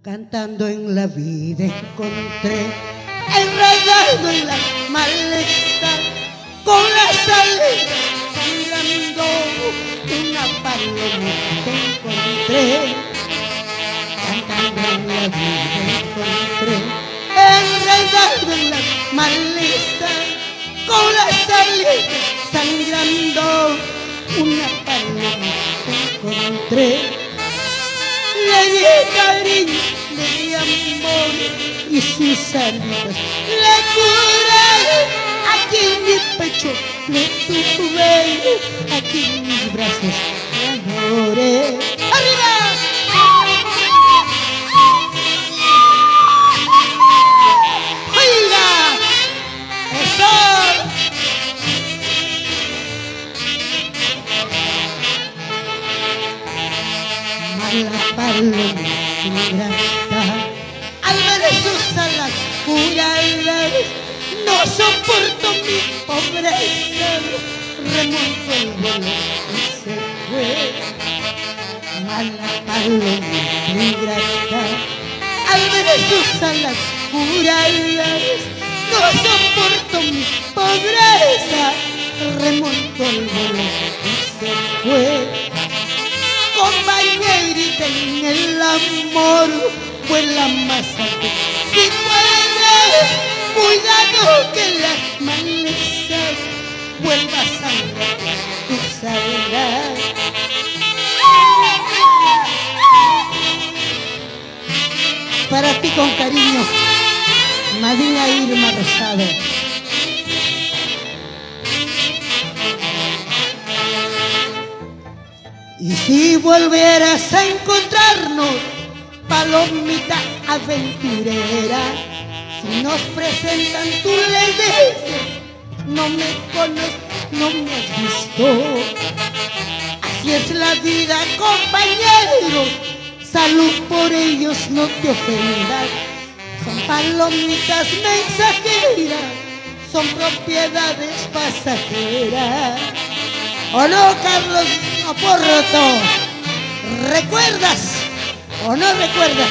Cantando en la vida encontré, enredado en la maleza, con la salida sangrando, una paloma te encontré. Cantando en la vida encontré, enredado en la maleza, con la salida sangrando, una paloma te encontré. Le di cariño, le di amor y sus heridas le curé. Aquí en mi pecho le tuve, aquí en mis brazos le adoré. ¡Arriba! ¡Oiga! ¡Eso! La paloma ingrata, al ver sus alas curadas, no soporto mi pobreza, remontó el vuelo y se fue. Mala paloma ingrata, al ver sus alas curadas, no soporto mi pobreza, remontó el vuelo y se fue. Compañerita en el amor, vuela más alto. Si puedes, cuidado que las malezas vuelvas a sangrar, tú sabrás. Para ti con cariño, Madina Irma Rosado. Y si volvieras a encontrarnos, palomita aventurera, si nos presentan tú le dices, no me conoces, no me has visto. Así es la vida, compañeros, salud por ellos, no te ofendas. Son palomitas mensajeras, son propiedades pasajeras. ¿O no, Carlos Porto? ¿Recuerdas o no recuerdas?